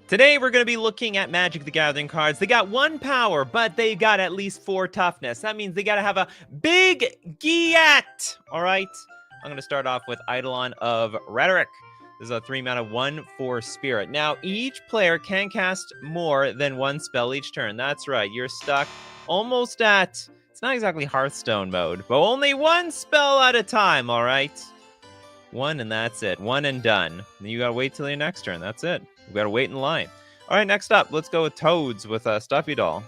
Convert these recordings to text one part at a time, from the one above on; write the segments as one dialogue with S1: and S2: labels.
S1: Today, we're going to be looking at Magic the Gathering cards. They got 1 power, but they got at least 4 toughness. That means they got to have a big Giat. All right. I'm going to start off with Eidolon of Rhetoric. This is a 3-mana 1/4 spirit. Now, each player can cast more than 1 spell each turn. That's right. You're stuck almost at, it's not exactly Hearthstone mode, but only 1 spell at a time, all right? 1 and that's it. 1 and done. Then you got to wait till your next turn. That's it. We got to wait in line. All right, next up, let's go with Toads with a Stuffy Doll.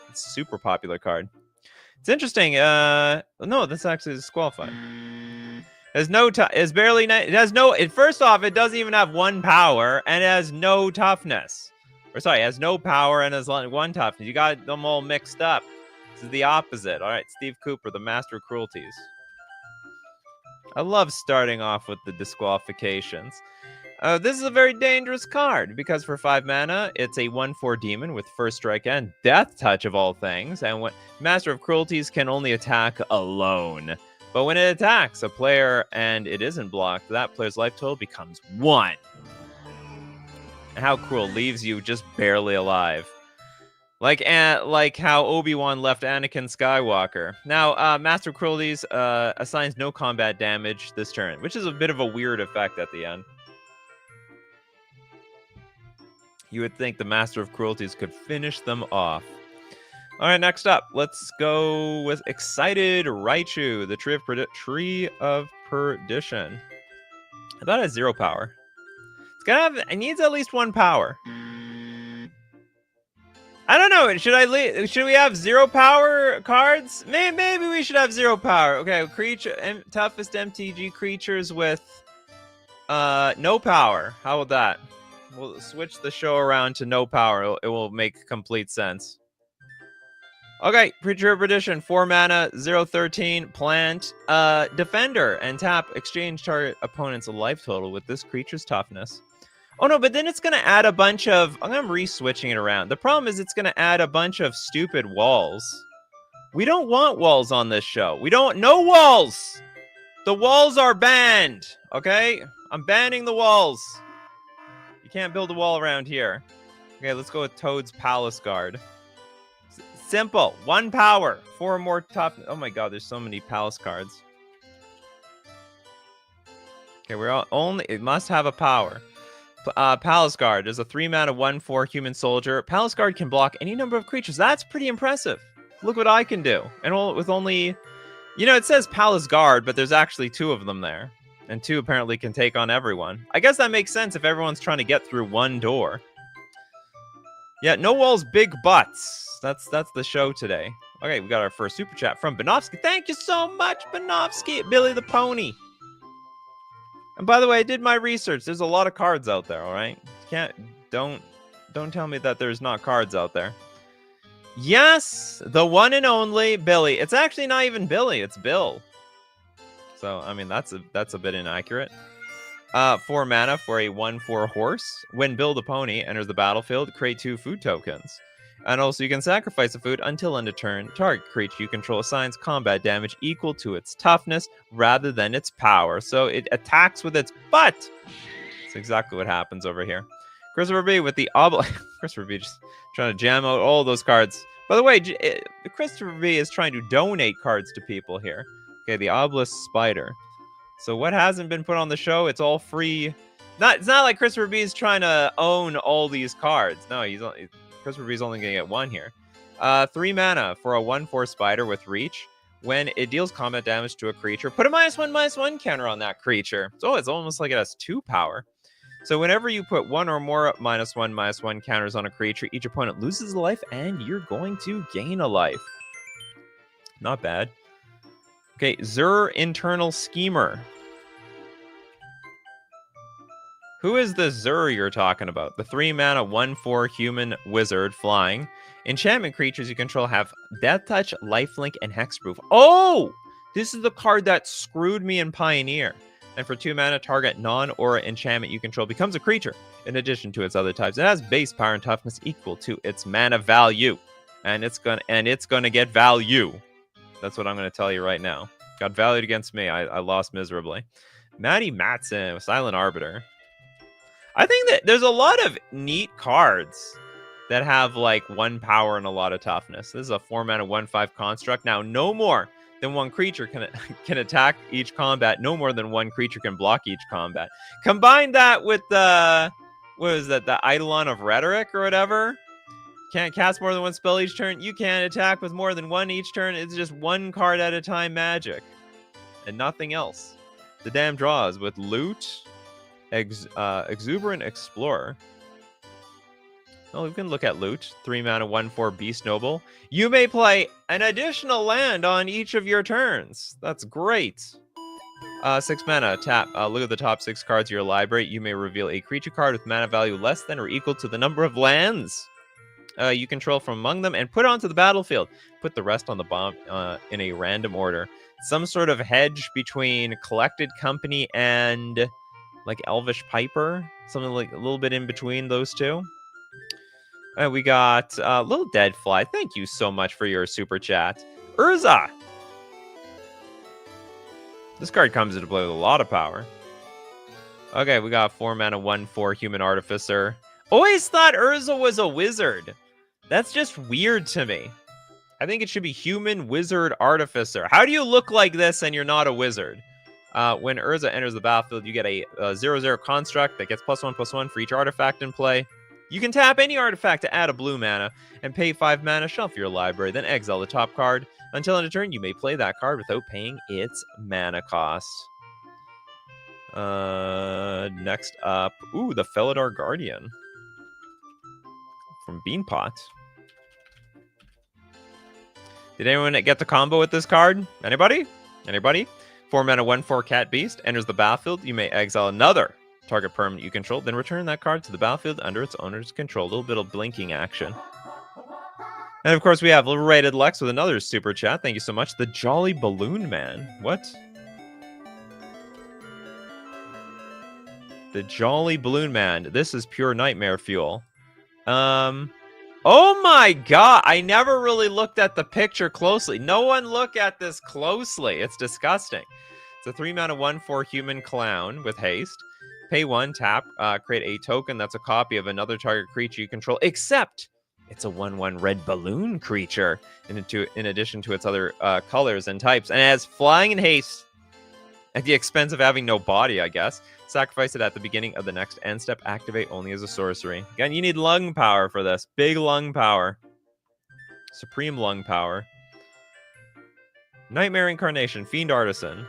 S1: It's a super popular card. It's interesting. No, this actually is disqualified. There's no it has no. First off, it doesn't even have 1 power, and it has no toughness. Or sorry, it has no power and has 1 toughness. You got them all mixed up. This is the opposite. All right, Steve Cooper, the master of cruelties. I love starting off with the disqualifications. This is a very dangerous card because for 5 mana, it's a 1/4 demon with first strike and death touch of all things. And when Master of Cruelties can only attack alone. But when it attacks a player and it isn't blocked, that player's life total becomes 1. And how cruel, leaves you just barely alive. Like how Obi-Wan left Anakin Skywalker. Now, Master of Cruelties assigns no combat damage this turn, which is a bit of a weird effect at the end. You would think the Master of Cruelties could finish them off. All right, next up, let's go with Excited Raichu, the Tree of Perdition. I thought it has 0 power. It needs at least 1 power. I don't know. Should we have 0 power cards? Maybe we should have 0 power. Okay, toughest MTG creatures with no power. How about that? We'll switch the show around to no power. It will make complete sense. Okay, Tree of Perdition, 4 mana, 0/13, plant, defender, and tap, exchange target opponent's life total with this creature's toughness. Oh no, but then it's gonna add a bunch of, I'm re-switching it around. The problem is it's gonna add a bunch of stupid walls. We don't want walls on this show. No walls! The walls are banned, okay? I'm banning the walls. You can't build a wall around here. Okay, let's go with Toad's Palace Guard. Simple. 1 power. 4 more toughness. Oh my god, there's so many Palace cards. Okay, it must have a power. Palace Guard is a 3 mana 1/4 human soldier. Palace Guard can block any number of creatures. That's pretty impressive. Look what I can do. And with only, it says Palace Guard, but there's actually 2 of them there. And 2 apparently can take on everyone. I guess that makes sense if everyone's trying to get through 1 door. Yeah, no walls, big butts. That's the show today. Okay, we got our first super chat from Benovsky. Thank you so much, Benovsky. Billy the Pony. And by the way, I did my research. There's a lot of cards out there, all right? Don't tell me that there's not cards out there. Yes, the one and only Billy. It's actually not even Billy, it's Bill. So, I mean, that's a bit inaccurate. 4 mana for a 1/4 horse. When Bill the Pony enters the battlefield, create 2 food tokens. And also, you can sacrifice a food until end of turn. Target creature you control assigns combat damage equal to its toughness rather than its power. So it attacks with its butt. That's exactly what happens over here. Christopher B with the Christopher B just trying to jam out all those cards. By the way, Christopher B is trying to donate cards to people here. Okay, the Obelisk Spider. So what hasn't been put on the show? It's all free. It's not like Christopher B is trying to own all these cards. No, Christopher B is only going to get 1 here. 3 mana for a 1/4 spider with reach. When it deals combat damage to a creature, put a -1/-1 counter on that creature. So it's almost like it has 2 power. So whenever you put 1 or more -1/-1 counters on a creature, each opponent loses a life and you're going to gain a life. Not bad. Okay, Zur Internal Schemer. Who is the Zur you're talking about? The 3 mana 1/4 human wizard flying. Enchantment creatures you control have Death Touch, Lifelink, and Hexproof. Oh! This is the card that screwed me in Pioneer. And for 2 mana, target non-aura enchantment you control becomes a creature, in addition to its other types. It has base power and toughness equal to its mana value. And it's gonna get value. That's what I'm gonna tell you right now. Got valued against me. I lost miserably. Maddie Matson with Silent Arbiter. I think that there's a lot of neat cards that have like 1 power and a lot of toughness. This is a 4-mana 1/5 construct. Now, no more than 1 creature can attack each combat. No more than 1 creature can block each combat. Combine that with the what is that? The Eidolon of Rhetoric or whatever. Can't cast more than 1 spell each turn. You can't attack with more than 1 each turn. It's just 1 card at a time magic and nothing else. The damn draws with Loot, Exuberant Explorer. Oh, we can look at Loot. 3-mana 1/4 Beast Noble. You may play an additional land on each of your turns. That's great. 6 mana, tap. Look at the top 6 cards of your library. You may reveal a creature card with mana value less than or equal to the number of lands you control from among them and put onto the battlefield. Put the rest on the bomb in a random order. Some sort of hedge between Collected Company and like Elvish Piper. Something like a little bit in between those two. We got Little Deadfly. Thank you so much for your super chat. Urza! This card comes into play with a lot of power. Okay, we got 4-mana 1/4 Human Artificer. Always thought Urza was a wizard. That's just weird to me. I think it should be Human Wizard Artificer. How do you look like this and you're not a wizard? When Urza enters the battlefield, you get a 0/0 construct that gets +1/+1 for each artifact in play. You can tap any artifact to add a blue mana and pay 5 mana, shuffle your library, then exile the top card. Until end of turn, you may play that card without paying its mana cost. Next up, the Felidar Guardian from Beanpot. Did anyone get the combo with this card? Anybody? 4-mana 1/4 Cat Beast enters the battlefield. You may exile another target permanent you control, then return that card to the battlefield under its owner's control. A little bit of blinking action. And of course, we have Little Rated Lex with another super chat. Thank you so much. The Jolly Balloon Man. What? The Jolly Balloon Man. This is pure nightmare fuel. Oh my god! I never really looked at the picture closely. No one look at this closely. It's disgusting. It's a 3-mana 1/4 Human Clown with haste. Pay 1, tap, create a token that's a copy of another target creature you control, except it's a 1/1 red balloon creature in addition to its other colors and types. And it has flying and haste at the expense of having no body, I guess. Sacrifice it at the beginning of the next end step. Activate only as a sorcery. Again, you need lung power for this. Big lung power. Supreme lung power. Nightmare Incarnation, Fiend Artisan.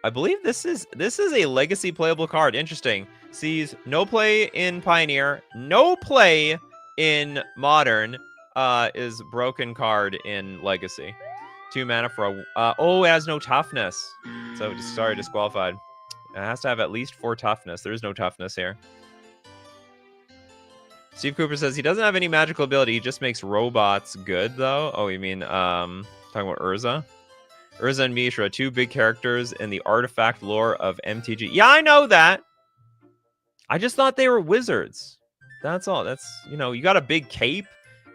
S1: I believe this is a legacy playable card. Interesting. Sees no play in Pioneer, no play in Modern. Is broken card in Legacy. 2 mana for a it has no toughness. So sorry, disqualified. It has to have at least 4 toughness. There is no toughness here. Steve Cooper says he doesn't have any magical ability. He just makes robots good, though. Oh, you mean talking about Urza? Urza and Mishra, 2 big characters in the artifact lore of MTG. Yeah, I know that. I just thought they were wizards. That's all. That's, you got a big cape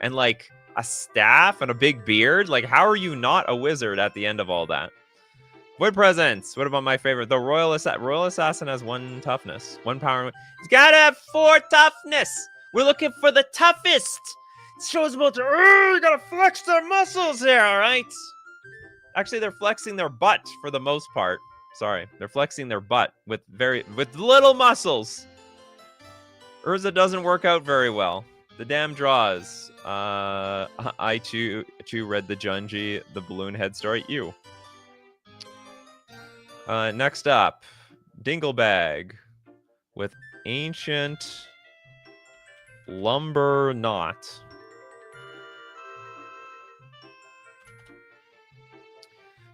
S1: and like a staff and a big beard. Like, how are you not a wizard at the end of all that? Void Presence. What about my favorite? The Royal Assassin has 1 toughness. 1 power. He's got to have 4 toughness. We're looking for the toughest. It shows about you got to flex their muscles here, all right? Actually, they're flexing their butt for the most part. Sorry, they're flexing their butt with little muscles. Urza doesn't work out very well. The damn draws. I too read the Junji, the balloon head story. You. Next up, Dinglebag with Ancient Lumber Knot.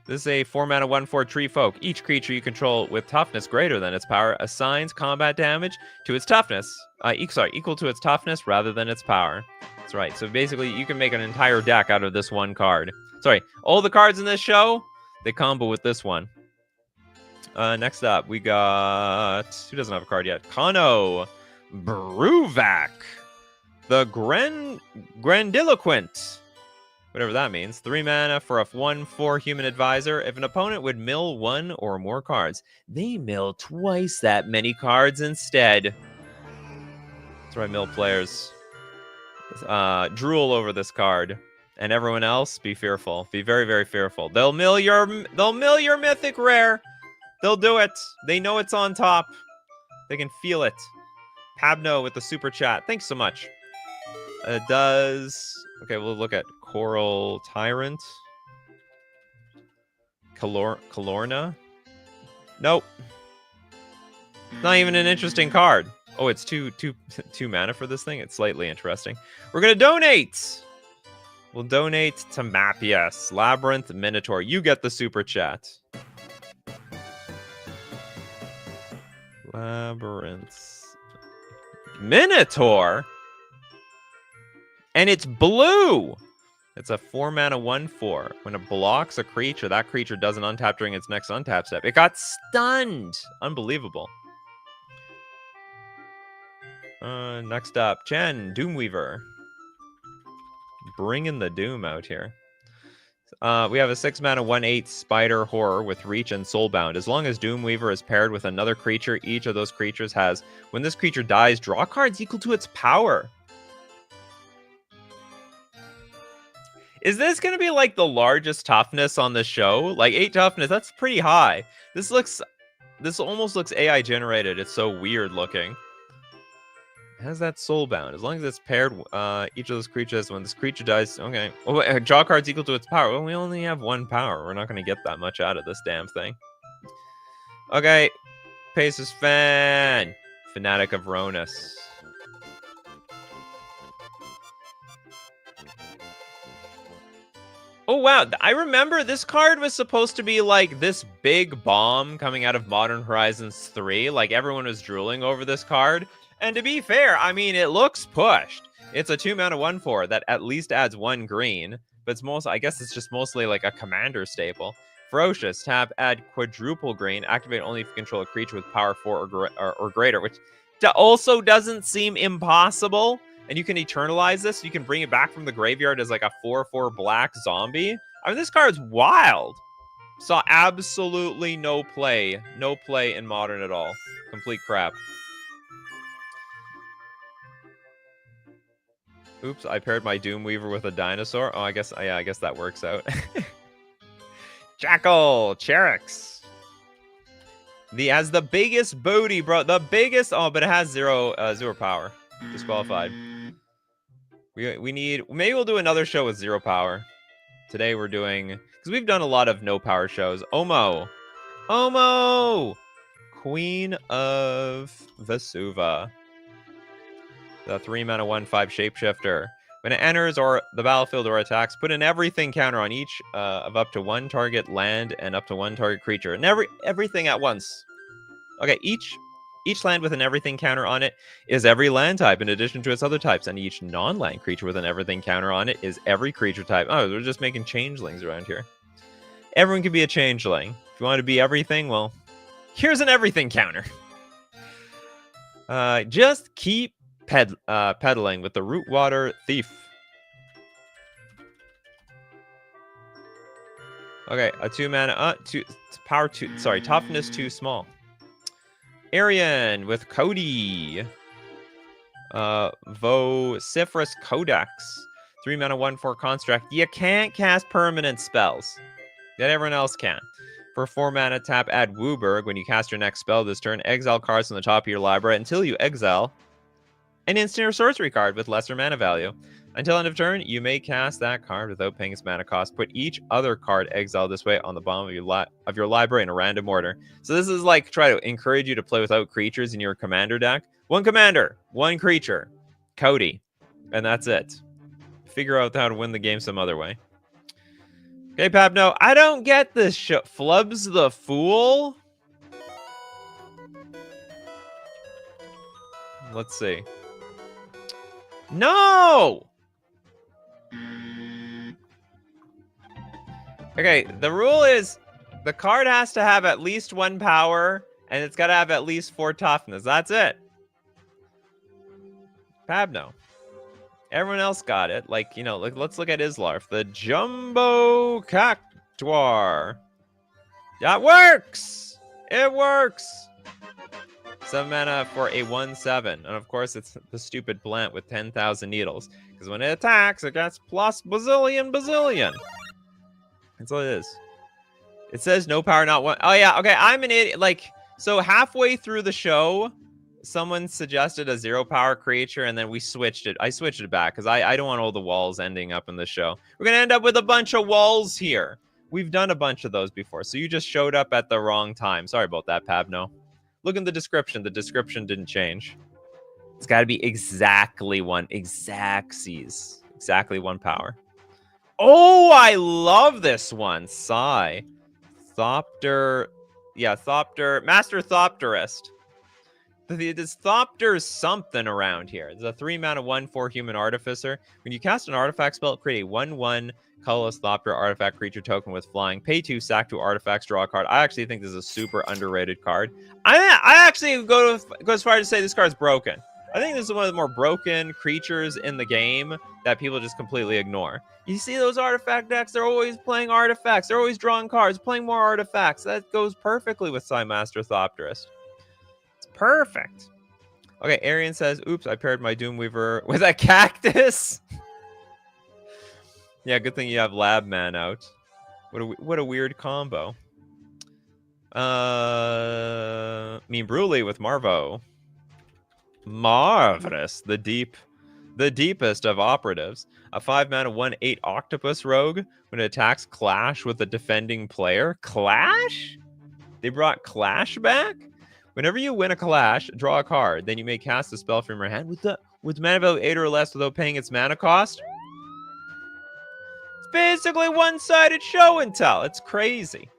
S1: This is a 4-mana 1/4 Tree Folk. Each creature you control with toughness greater than its power assigns combat damage to its toughness. Equal to its toughness rather than its power. That's right. So basically, you can make an entire deck out of this 1 card. Sorry, all the cards in this show, they combo with this one. Next up, we got... Who doesn't have a card yet? Kano Bruvac. The Grandiloquent. Whatever that means. 3 mana for a 1/4 human advisor. If an opponent would mill 1 or more cards, they mill twice that many cards instead. That's why mill players drool over this card. And everyone else, be fearful. Be very, very fearful. They'll mill your mythic rare. They'll do it. They know it's on top. They can feel it. Pabno with the super chat. Thanks so much. Okay, we'll look at Coral Tyrant. Kalorna? Nope. Not even an interesting card. Oh, it's two mana for this thing? It's slightly interesting. We're gonna donate! We'll donate to Mapius. Labyrinth Minotaur. You get the super chat. Labyrinth Minotaur? And it's blue! It's a 4 mana 1/4. When it blocks a creature, that creature doesn't untap during its next untap step. It got stunned! Unbelievable. Next up, Chen, Doomweaver. Bringing the Doom out here. We have a 6 mana 1/8 Spider Horror with Reach and Soulbound. As long as Doomweaver is paired with another creature, each of those creatures has, when this creature dies, draw cards equal to its power. Is this going to be like the largest toughness on the show? Like 8 toughness, that's pretty high. This almost looks AI generated. It's so weird looking. It has that soulbound. As long as it's paired, each of those creatures, when this creature dies, okay. Oh, draw cards equal to its power. Well, we only have 1 power. We're not going to get that much out of this damn thing. Okay. Pacers fan. Fanatic of Ronus. Oh, wow. I remember this card was supposed to be like this big bomb coming out of Modern Horizons 3. Like, everyone was drooling over this card. And to be fair, I mean, it looks pushed. It's a 2 mana 1/4 that at least adds 1 green. But it's I guess it's just mostly like a commander staple. Ferocious. Tap, add quadruple green. Activate only if you control a creature with power 4 or greater. Which also doesn't seem impossible. And you can eternalize this. You can bring it back from the graveyard as like a 4/4 black zombie. I mean, this card's wild. Saw absolutely no play. No play in Modern at all. Complete crap. Oops, I paired my Doomweaver with a dinosaur. Oh, I guess that works out. Jackal, Cherix. Has the biggest booty, bro. The biggest. Oh, but it has zero power. Disqualified. We need. Maybe we'll do another show with 0 power. Today we're doing, because we've done a lot of no power shows. Omo, Queen of Vesuva. The 3 mana 1/5 shapeshifter. When it enters or the battlefield or attacks, put an everything counter on each of up to 1 target land and up to 1 target creature. And everything at once. Okay, each land with an everything counter on it is every land type in addition to its other types, and each non-land creature with an everything counter on it is every creature type. Oh, we're just making changelings around here. Everyone can be a changeling. If you want to be everything, well, here's an everything counter. Just keep peddling with the Rootwater Thief. Okay, a 2 mana, toughness 2 small. Arian with Cody. Vociferous Codex. 3 mana 1/4 construct. You can't cast permanent spells. Yet everyone else can. For 4 mana, tap, add Wooburg. When you cast your next spell this turn, exile cards from the top of your library until you exile an instant or sorcery card with lesser mana value. Until end of turn, you may cast that card without paying its mana cost. Put each other card exiled this way on the bottom of your library in a random order. So this is like try to encourage you to play without creatures in your commander deck. 1 commander, 1 creature, Cody, and that's it. Figure out how to win the game some other way. Okay, Pabno, I don't get this shit. Flubs the Fool? Let's see. No! Okay, the rule is the card has to have at least 1 power, and it's got to have at least 4 toughness. That's it. Pabno. Everyone else got it. Like, you know, like, let's look at Islarf. The Jumbo Cactuar. That works! It works! 7 mana for a 1/7. And of course, it's the stupid plant with 10,000 needles. Because when it attacks, it gets plus bazillion. That's all it is. It says no power, not one. Oh, yeah. Okay, I'm an idiot. Like, so halfway through the show, someone suggested a 0 power creature, and then we switched it. I switched it back because I don't want all the walls ending up in the show. We're going to end up with a bunch of walls here. We've done a bunch of those before, so you just showed up at the wrong time. Sorry about that, Pabno. Look in the description. The description didn't change. It's got to be exactly 1 power. Oh, I love this one. Sigh. Thopter. Yeah, Thopter. Master Thopterist. This Thopter's something around here. It's a 3 mana 1/4 human artificer. When you cast an artifact spell, create a 1/1 colorless Thopter artifact creature token with flying. Pay 2, sack 2 artifacts, draw a card. I actually think this is a super underrated card. I actually go as far as to say this card's broken. I think this is one of the more broken creatures in the game that people just completely ignore. You see those artifact decks, they're always playing artifacts. They're always drawing cards, playing more artifacts. That goes perfectly with Master Thopterist. It's perfect. Okay, Arian says, oops, I paired my Doomweaver with a cactus. Yeah, good thing you have Lab Man out. What a weird combo. Mean Brule with Marvo. Marvelous. The deepest of operatives. A 5 mana 1/8 octopus rogue. When it attacks, clash with a defending player. Clash? They brought Clash back? Whenever you win a clash, draw a card. Then you may cast a spell from your hand with mana value 8 or less without paying its mana cost. It's basically one-sided show and tell. It's crazy.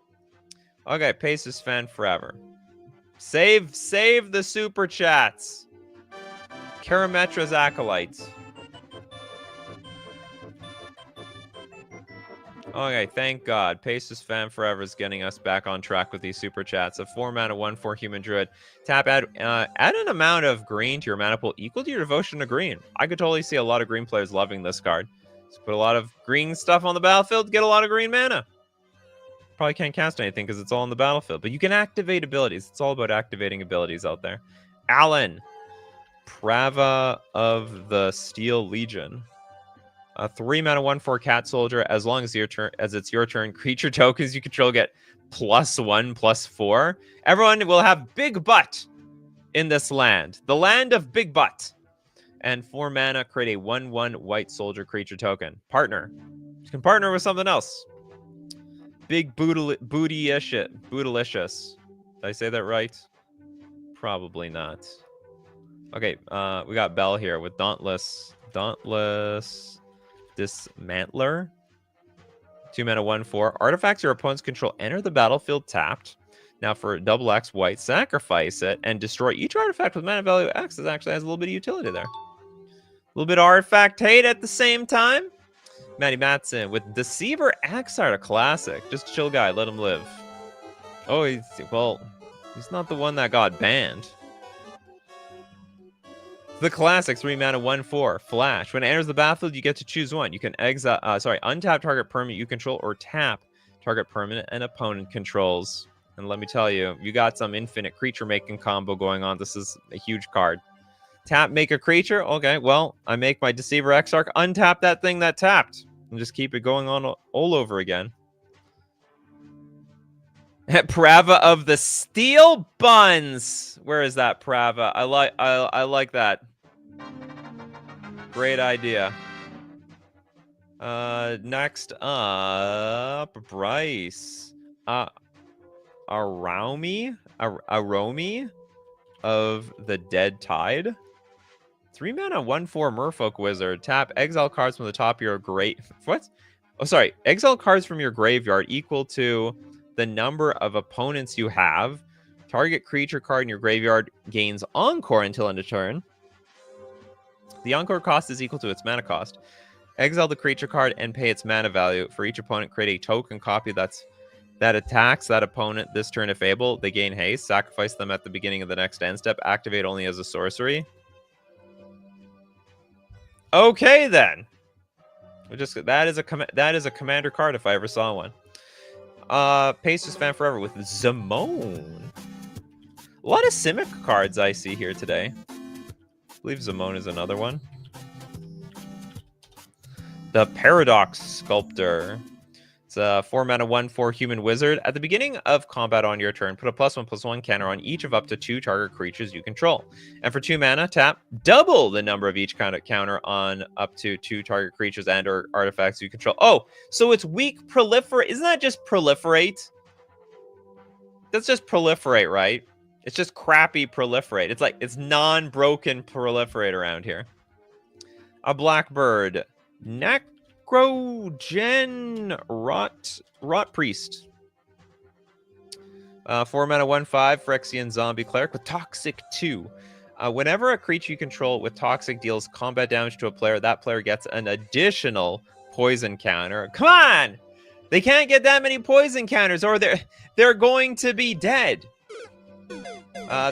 S1: Okay, Paces fan forever. Save the super chats. Karametra's acolytes. Okay, thank God. Paces fan forever is getting us back on track with these super chats. A 4 mana 1/4 human druid. Tap add an amount of green to your mana pool equal to your devotion to green. I could totally see a lot of green players loving this card. Just put a lot of green stuff on the battlefield, get a lot of green mana. Probably can't cast anything because it's all on the battlefield, but you can activate abilities. It's all about activating abilities out there. Alan, Prava of the Steel Legion. A 3 mana 1/4 cat soldier. As long as it's your turn, creature tokens you control get +1/+4. Everyone will have big butt in this land. The land of big butt. And 4 mana, create a 1/1 white soldier creature token. Partner. You can partner with something else. Big bootylicious. Did I say that right? Probably not. Okay, we got Bell here with Dauntless Dismantler. 2 mana 1/4. Artifacts your opponents control enter the battlefield tapped. Now for XX white, sacrifice it and destroy each artifact with mana value X. It actually has a little bit of utility there. A little bit of artifact hate at the same time. Matty Matson with Deceiver Axart, a classic. Just chill guy, let him live. Oh, he's not the one that got banned. The classic 3 mana 1/4 flash. When it enters the battlefield, you get to choose one. You can untap target permanent you control or tap target permanent and opponent controls. And let me tell you, you got some infinite creature making combo going on. This is a huge card. Tap, make a creature. Okay, well, I make my Deceiver Exarch, untap that thing that tapped, and just keep it going on all over again. Prava of the Steel Buns. Where is that, Prava? I like that. Great idea. Next up, Bryce. Aromi of the Dead Tide. 3 mana 1/4 Merfolk Wizard. Tap, exile cards from the top of your exile cards from your graveyard equal to the number of opponents you have. Target creature card in your graveyard gains Encore until end of turn. The Encore cost is equal to its mana cost. Exile the creature card and pay its mana value. For each opponent, create a token copy that attacks that opponent this turn if able. They gain haste. Sacrifice them at the beginning of the next end step. Activate only as a sorcery. Okay then. That is a commander card if I ever saw one. Pacers fan forever with Zamone. A lot of Simic cards I see here today. I believe Zamone is another one. The Paradox Sculptor. It's a 4-mana 1/4 human wizard. At the beginning of combat on your turn, put a +1/+1 counter on each of up to 2 target creatures you control. And for 2 mana, tap double the number of each kind of counter on up to 2 target creatures and or artifacts you control. Oh, so it's weak proliferate. Isn't that just proliferate? That's just proliferate, right? It's just crappy proliferate. It's like it's non-broken proliferate around here. A Blackbird. Necrogen Rot Priest. 4-mana 1/5 Phyrexian Zombie Cleric with Toxic 2. Whenever a creature you control with Toxic deals combat damage to a player, that player gets an additional poison counter. Come on! They can't get that many poison counters or they're going to be dead.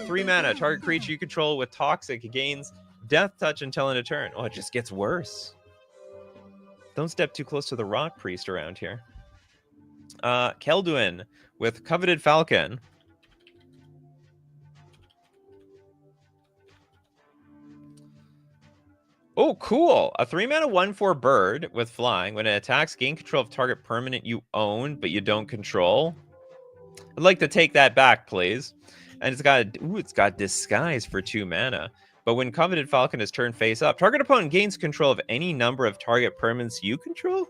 S1: 3 mana. Target creature you control with Toxic gains Death Touch until end of turn. Oh, it just gets worse. Don't step too close to the Rot Priest around here. Kelduin with Coveted Falcon. Oh, cool. A 3-mana 1/4 bird with flying. When it attacks, gain control of target permanent you own, but you don't control. I'd like to take that back, please. And it's got Disguise for 2 mana. But when Coveted Falcon is turned face up, target opponent gains control of any number of target permanents you control?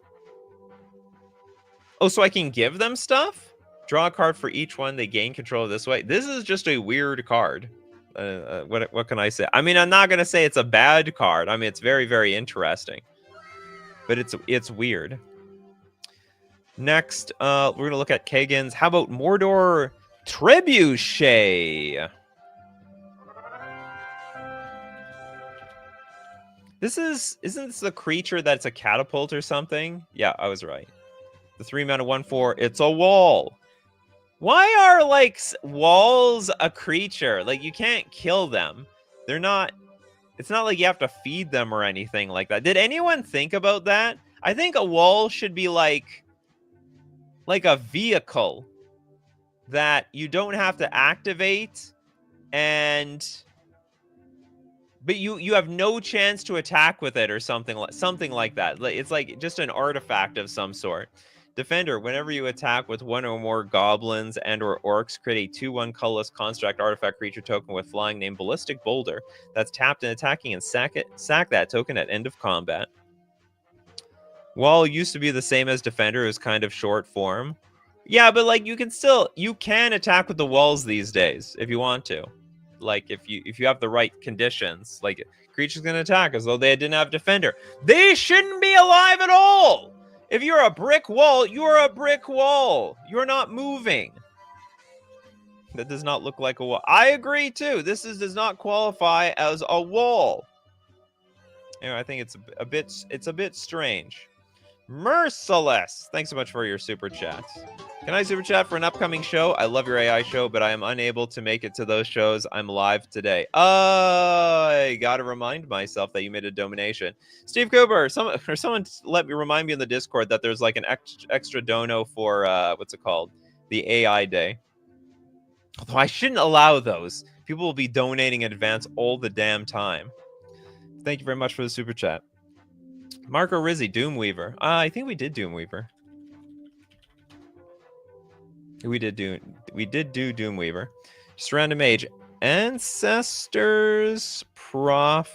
S1: Oh, so I can give them stuff? Draw a card for each one they gain control of this way. This is just a weird card. What can I say? I mean, I'm not going to say it's a bad card. I mean, it's very, very interesting. But it's weird. Next, we're going to look at Kagan's. How about Mordor Trebuchet? Isn't this a creature that's a catapult or something? Yeah, I was right. The 3-mana 1/4, it's a wall. Why are, like, walls a creature? Like, you can't kill them. They're not... It's not like you have to feed them or anything like that. Did anyone think about that? I think a wall should be like a vehicle that you don't have to activate but you have no chance to attack with it or something like that. It's like just an artifact of some sort. Defender, whenever you attack with one or more goblins and or orcs, create a 2/1 colorless construct artifact creature token with flying named Ballistic Boulder that's tapped and attacking, and sack that token at end of combat. Wall used to be the same as Defender, is kind of short form. Yeah, but like you can attack with the walls these days if you want to. Like if you have the right conditions, like creature's gonna attack as though they didn't have Defender. They shouldn't be alive at all. If you're a brick wall, you're a brick wall. You're not moving. That does not look like a wall. I agree too. This does not qualify as a wall. Anyway, I think it's a bit strange. Merciless, thanks so much for your super chats. Can I super chat for an upcoming show? I love your AI show, but I am unable to make it to those shows. I'm live today. I gotta remind myself that you made a donation. Steve Cooper, someone remind me in the Discord that there's like an extra dono for what's it called? The AI Day. Although I shouldn't allow those. People will be donating in advance all the damn time. Thank you very much for the super chat. Marco Rizzi, Doomweaver. I think we did Doomweaver. We did do Doomweaver. Just random age. Ancestors Prophet.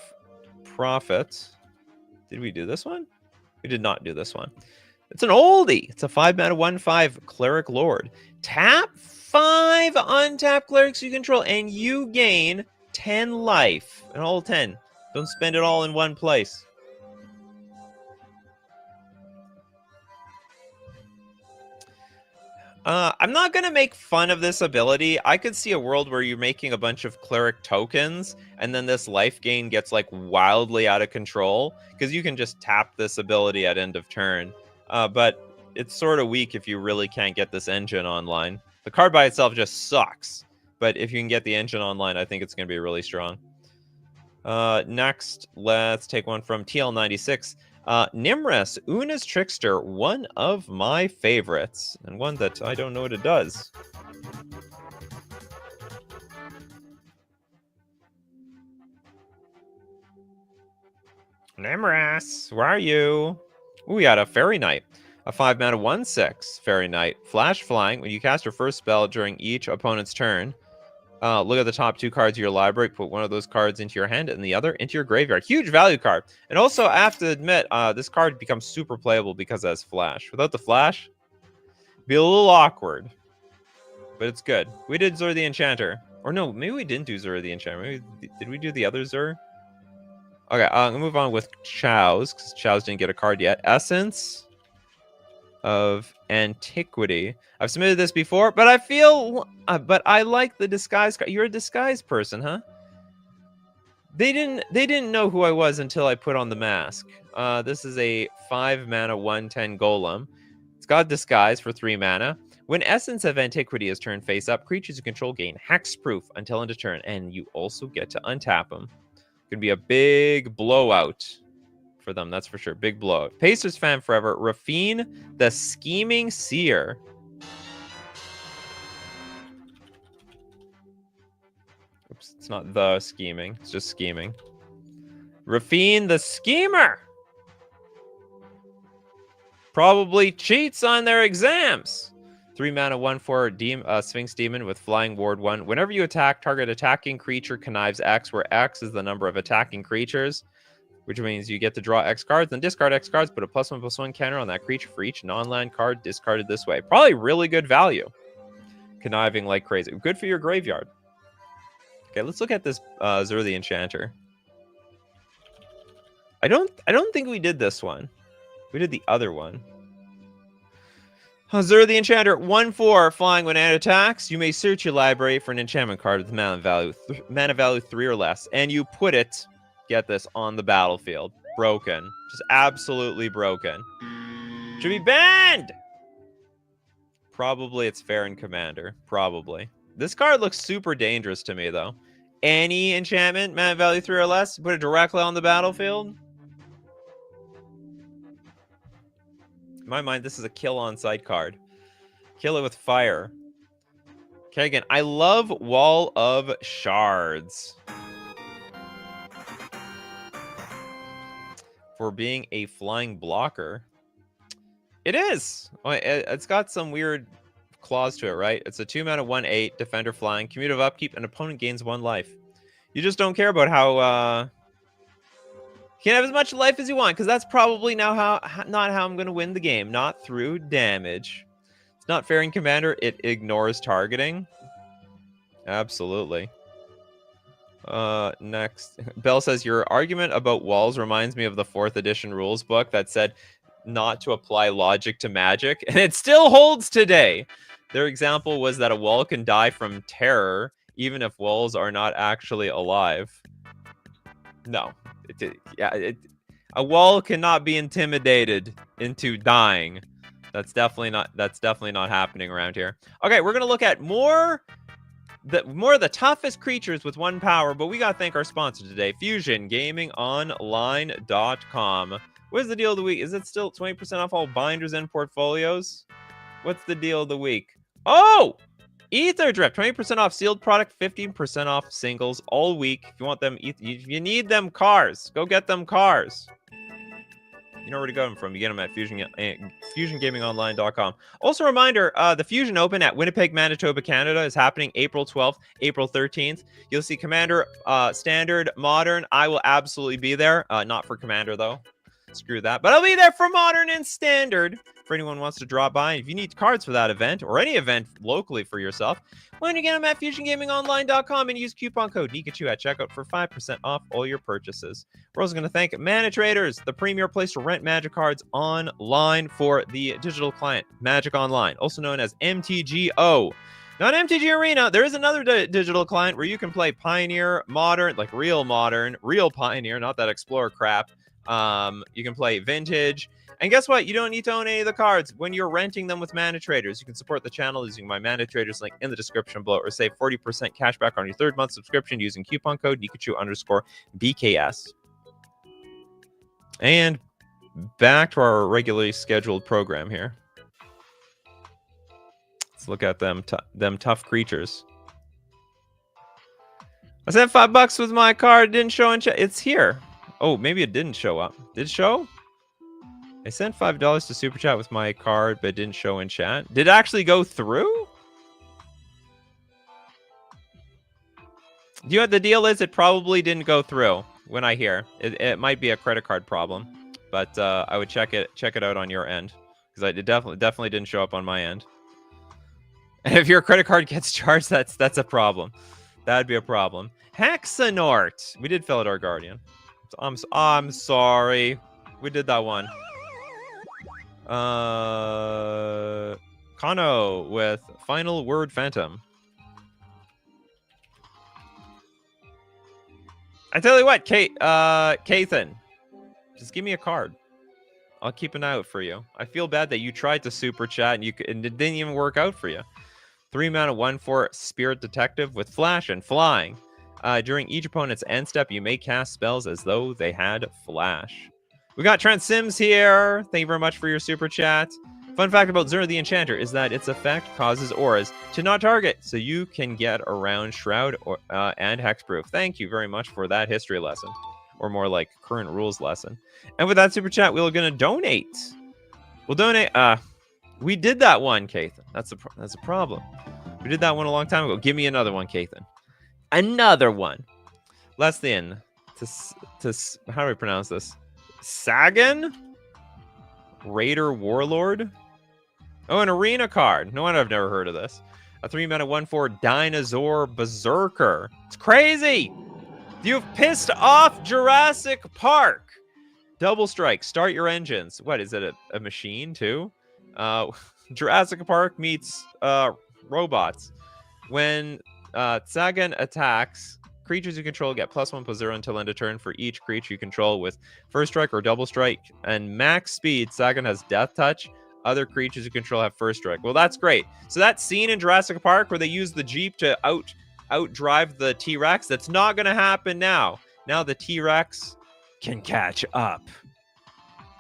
S1: Did we do this one? We did not do this one. It's an oldie. It's a 5-mana 1/5 Cleric Lord. Tap 5 untapped clerics you control, and you gain 10 life. An all 10. Don't spend it all in one place. I'm not going to make fun of this ability. I could see a world where you're making a bunch of cleric tokens, and then this life gain gets like wildly out of control, because you can just tap this ability at end of turn. But it's sort of weak if you really can't get this engine online. The card by itself just sucks, but if you can get the engine online, I think it's going to be really strong. Next, let's take one from TL96. Nimrus, Una's Trickster, one of my favorites, and one that I don't know what it does. Nimrus, where are you? Ooh, we got a Fairy Knight. A 5-mana 1/6 Fairy Knight. Flash flying. When you cast your first spell during each opponent's turn, look at the top 2 cards of your library. Put one of those cards into your hand and the other into your graveyard. Huge value card. And also, I have to admit, this card becomes super playable because it has Flash. Without the Flash, it'd be a little awkward. But it's good. We did Zur the Enchanter. Or no, maybe we didn't do Zur the Enchanter. Maybe, did we do the other Zur? Okay, I'm going to move on with Chow's, because Chow's didn't get a card yet. Essence of Antiquity. I've submitted this before, but I feel... but I like the disguise card. You're a disguise person, huh? They didn't know who I was until I put on the mask. This is a 5-mana 1/10 Golem. It's got Disguise for 3 mana. When Essence of Antiquity is turned face up, creatures you control gain Hexproof until end of turn, and you also get to untap them. Gonna be a big blowout for them, that's for sure. Big blowout. Pacers fan forever. Rafine, the Scheming Seer. Oops, it's not the scheming. It's just scheming. Rafine, the Schemer. Probably cheats on their exams. 3-mana 1/4 Sphinx Demon with Flying Ward 1. Whenever you attack, target attacking creature connives X, where X is the number of attacking creatures, which means you get to draw X cards, then discard X cards, put a +1/+1 counter on that creature for each non-land card discarded this way. Probably really good value. Conniving like crazy. Good for your graveyard. Okay, let's look at this Zur the Enchanter. I don't think we did this one. We did the other one. Zur the Enchanter, 1/4 flying when it attacks. You may search your library for an enchantment card with mana value 3 or less, and you put it, get this, on the battlefield. Broken. Just absolutely broken. Should be banned! Probably it's fair in Commander. Probably. This card looks super dangerous to me, though. Any enchantment, mana value 3 or less, put it directly on the battlefield. In my mind, this is a kill on site card. Kill it with fire. Okay, again, I love Wall of Shards for being a flying blocker. It is. It's got some weird clause to it, right? It's a 2-mana 1/8 defender flying. Commutative upkeep. An opponent gains 1 life. You just don't care about how... You can have as much life as you want, because that's probably not how I'm going to win the game. Not through damage. It's not fair in Commander. It ignores targeting. Absolutely. Next. Bell says, your argument about walls reminds me of the 4th edition rules book that said not to apply logic to magic, and it still holds today. Their example was that a wall can die from terror, even if walls are not actually alive. No. A wall cannot be intimidated into dying. That's definitely not happening around here. Okay, we're gonna look at more of the toughest creatures with 1 power, but we gotta thank our sponsor today, FusionGamingOnline.com. What is the deal of the week? Is it still 20% off all binders and portfolios? What's the deal of the week? Oh! Ether Drift, 20% off sealed product, 15% off singles all week. If you want them, if you need them cars, go get them cars. You know where to get them from. You get them at FusionGamingOnline.com. Also a reminder, the Fusion Open at Winnipeg, Manitoba, Canada is happening April 12th, April 13th. You'll see Commander, Standard, Modern. I will absolutely be there. Not for Commander, though. Screw that. But I'll be there for Modern and Standard. For anyone who wants to drop by. If you need cards for that event, or any event locally for yourself, why don't you get them at FusionGamingOnline.com and use coupon code Nikachu at checkout for 5% off all your purchases. We're also going to thank Mana Traders, the premier place to rent Magic cards online for the digital client, Magic Online, also known as MTGO. Not MTG Arena. There is another digital client where you can play Pioneer, Modern, like real Modern, real Pioneer, not that Explorer crap, You can play Vintage. And guess what? You don't need to own any of the cards when you're renting them with Mana Traders. You can support the channel using my Mana Traders link in the description below, or save 40% cash back on your 3rd month subscription using coupon code Nikachu_BKS. And back to our regularly scheduled program here. Let's look at them tough creatures. I sent $5 with my card. Didn't show in chat. It's here. Oh, maybe it didn't show up. Did it show? I sent $5 to Super Chat with my card, but it didn't show in chat. Did it actually go through? You know what the deal is? It probably didn't go through when I hear. It might be a credit card problem, but I would check it out on your end, because it definitely didn't show up on my end. And if your credit card gets charged, that's a problem. That'd be a problem. Hexanort. We did fill out our Guardian. I'm sorry. We did that one. Kano with Final Word Phantom. I tell you what, Kathan, just give me a card. I'll keep an eye out for you. I feel bad that you tried to super chat and and it didn't even work out for you. 3 mana 1/4 Spirit Detective with Flash and Flying. During each opponent's end step, you may cast spells as though they had Flash. We got Trent Sims here. Thank you very much for your super chat. Fun fact about Zura the Enchanter is that its effect causes auras to not target, so you can get around Shroud and Hexproof. Thank you very much for that history lesson, or more like current rules lesson. And with that super chat, we're going to donate. We'll donate. We did that one, Kathan. That's a problem. We did that one a long time ago. Give me another one, Kathan. Another one. Less than. How do I pronounce this? Sagan? Raider Warlord? Oh, an arena card. No one, I've never heard of this. A 3 mana 1/4 Dinosaur Berserker. It's crazy! You've pissed off Jurassic Park! Double strike. Start your engines. What, is it a machine too? Jurassic Park meets robots. When Sagan attacks, creatures you control get +1/+0 until end of turn for each creature you control with first strike or double strike. And max speed, Sagan has death touch. Other creatures you control have first strike. Well, that's great. So that scene in Jurassic Park where they use the Jeep to outdrive the T-Rex, that's not going to happen now. Now the T-Rex can catch up.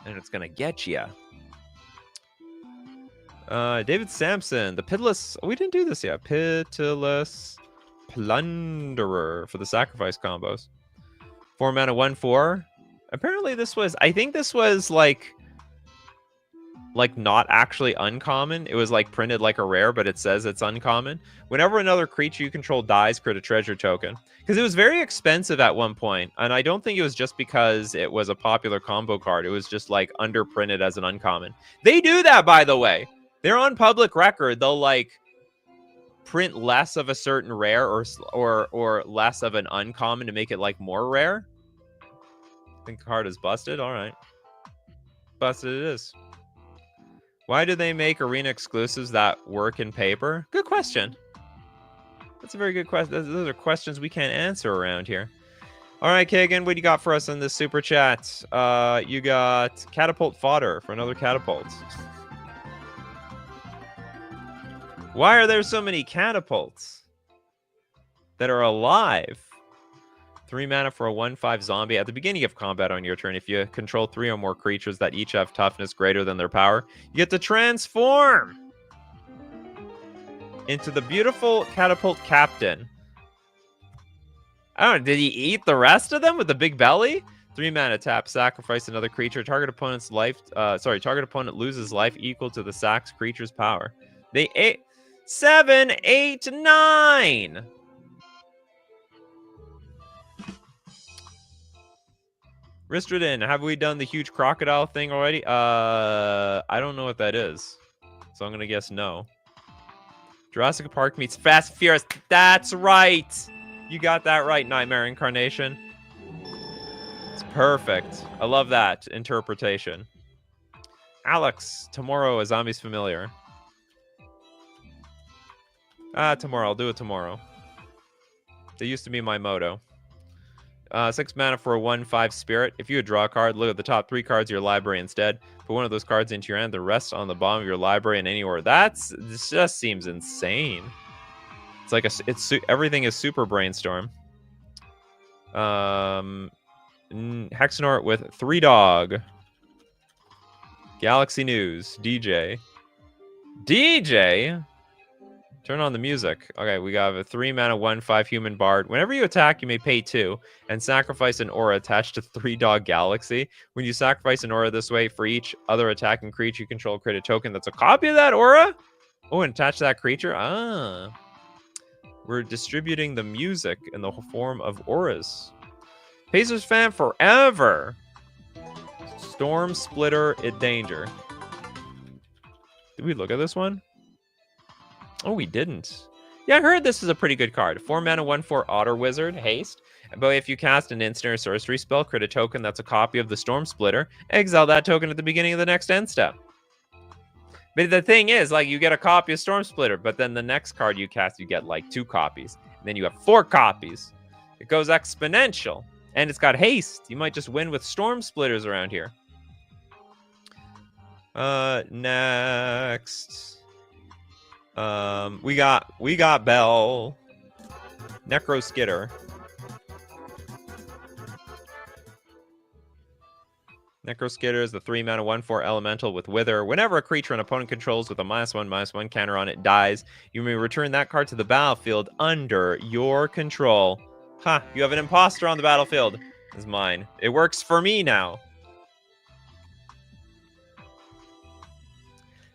S1: And it's going to get you. David Sampson, the Pitiless... Oh, we didn't do this yet. Pitiless Plunderer for the sacrifice combos. 4 mana 1/4. Apparently this was... I think this was like not actually uncommon. It was like printed like a rare, but it says it's uncommon. Whenever another creature you control dies, create a treasure token. Because it was very expensive at one point, and I don't think it was just because it was a popular combo card. It was just like underprinted as an uncommon. They do that, by the way. They're on public record. They'll like print less of a certain rare or less of an uncommon to make it like more rare. I think the card is busted. All right, busted it is. Why do they make arena exclusives that work in paper? Good question. That's a very good question. Those are questions we can't answer around here. All right, Kagan, what do you got for us in this super chat? You got catapult fodder for another catapult. Why are there so many catapults that are alive? 3 mana for a 1/5 zombie. At the beginning of combat on your turn, if you control 3 or more creatures that each have toughness greater than their power, you get to transform into the beautiful catapult captain. I don't know, did he eat the rest of them with the big belly? 3 mana tap, sacrifice another creature. Target opponent's life, target opponent loses life equal to the sack's creature's power. They ate 7, 8, 9. Ristradin, have we done the huge crocodile thing already? I don't know what that is, so I'm gonna guess no. Jurassic Park meets Fast and Furious. That's right. You got that right, Nightmare Incarnation. It's perfect. I love that interpretation. Alex, tomorrow, a zombie's familiar. Tomorrow. I'll do it tomorrow. That used to be my motto. 6 mana for a 1/5 spirit. If you would draw a card, look at the top 3 cards of your library instead. Put one of those cards into your hand, the rest on the bottom of your library in any order. This just seems insane. It's like everything is super brainstorm. Hexenort with 3 dog. Galaxy News. DJ. Turn on the music. Okay, we got a 3 mana 1/5 human bard. Whenever you attack, you may pay 2 and sacrifice an aura attached to 3 dog Galaxy. When you sacrifice an aura this way, for each other attacking creature you control, create a token that's a copy of that aura. Oh, and attach that creature. We're distributing the music in the form of auras. Pacers fan forever. Storm Splitter at danger. Did we look at this one? Oh, we didn't. Yeah, I heard this is a pretty good card. 4 mana, 1/4 Otter Wizard, haste. But if you cast an instant or sorcery spell, create a token that's a copy of the Storm Splitter, exile that token at the beginning of the next end step. But the thing is, like, you get a copy of Storm Splitter, but then the next card you cast, you get like 2 copies. And then you have 4 copies. It goes exponential. And it's got haste. You might just win with Storm Splitters around here. Next. We got Bell. Necro Skitter. Necro Skitter is the 3 mana 1/4 elemental with Wither. Whenever a creature an opponent controls with a -1/-1 counter on it dies, you may return that card to the battlefield under your control. Ha, you have an imposter on the battlefield. This is mine. It works for me now.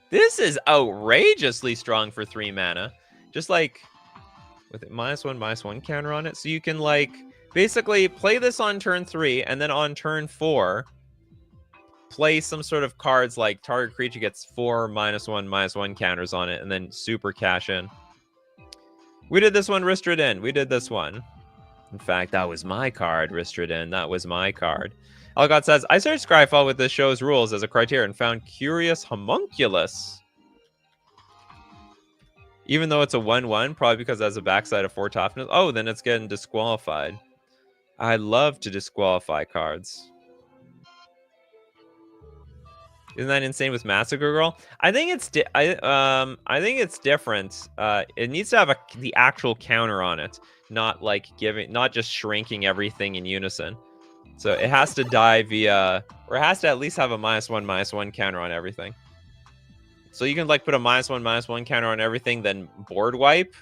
S1: This is outrageously strong for 3 mana. Just like with a -1/-1 counter on it. So you can like basically play this on turn 3 and then on turn 4 play some sort of cards like target creature gets 4 -1/-1 counters on it and then super cash in. We did this one, Ristradin. We did this one. In fact, that was my card, Ristradin. That was my card. Algot says, I searched Scryfall with the show's rules as a criteria and found Curious Homunculus. Even though it's a 1/1, probably because it has a backside of 4 toughness. Oh, then it's getting disqualified. I love to disqualify cards. Isn't that insane with Massacre Girl? I think it's I think it's different. It needs to have the actual counter on it, not just shrinking everything in unison. So it has to die via, or it has to at least have a -1/-1 counter on everything. So you can like put a -1/-1 counter on everything, then board wipe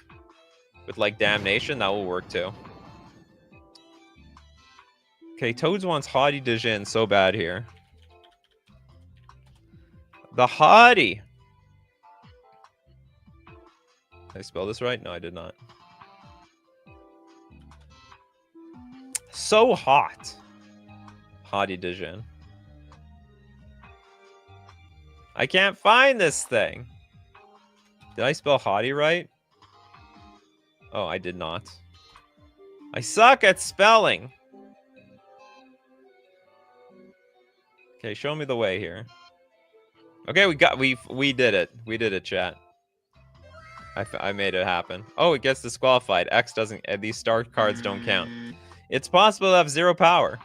S1: with like Damnation. That will work too. Okay, Toads wants Haughty Djinn so bad here. The Haughty. Did I spell this right? No, I did not. So hot. Haughty Djinn. I can't find this thing. Did I spell Haughty right? Oh, I did not. I suck at spelling. Okay, show me the way here. Okay, we did it. We did it, chat. I made it happen. Oh, it gets disqualified. X doesn't. These star cards don't count. It's possible to have 0 power.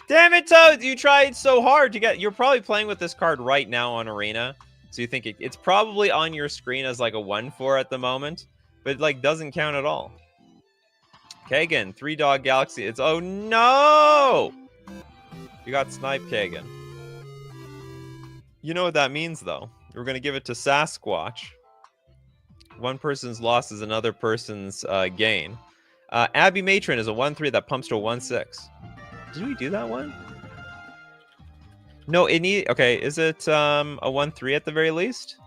S1: Damn it, Toad! You tried so hard to get. You're probably playing with this card right now on Arena, so you think it's probably on your screen as like a 1/4 at the moment, but it like doesn't count at all. Kagan, 3 dog Galaxy. It's oh no! You got sniped, Kagan. You know what that means, though. We're going to give it to Sasquatch. One person's loss is another person's gain. Abby Matron is a 1/3 that pumps to a 1/6. Did we do that one? No, okay, is it a 1/3 at the very least?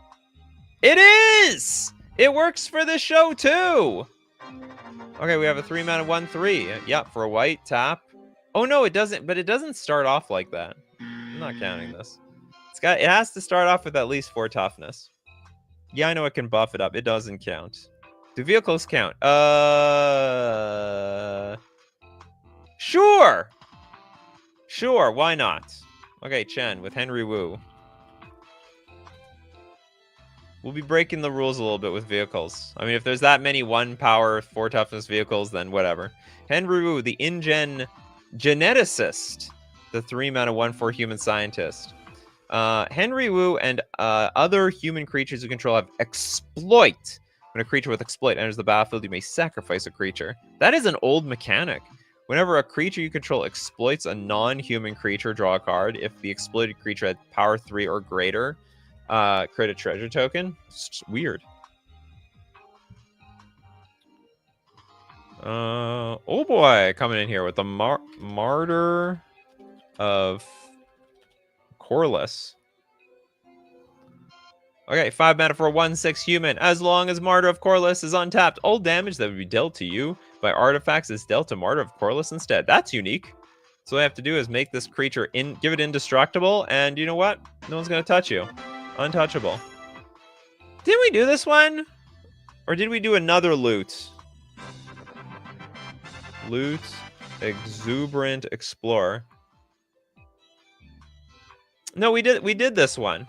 S1: It is! It works for the show, too! Okay, we have a 3 mana 1/3. Yep, for a white, tap. Oh, no, it doesn't, but it doesn't start off like that. I'm not counting this. It has to start off with at least 4 toughness. Yeah, I know it can buff it up. It doesn't count. Do vehicles count? Sure! Sure, why not? Okay, Chen with Henry Wu. We'll be breaking the rules a little bit with vehicles. I mean, if there's that many 1 power, 4 toughness vehicles, then whatever. Henry Wu, the InGen geneticist. The 3 mana 1/4 human scientist. Henry Wu and other human creatures you control have exploit. When a creature with exploit enters the battlefield, you may sacrifice a creature. That is an old mechanic. Whenever a creature you control exploits a non-human creature, draw a card. If the exploited creature had power 3 or greater, create a treasure token. It's just weird. Oh boy, coming in here with the Martyr of Corliss. Okay, 5 mana for a 1/6 human. As long as Martyr of Corliss is untapped, all damage that would be dealt to you by artifacts is dealt to Martyr of Corliss instead. That's unique. So what I have to do is make this creature give it indestructible, and you know what? No one's gonna touch you. Untouchable. Didn't we do this one? Or did we do another loot? Loot, Exuberant Explorer. No, we did this one.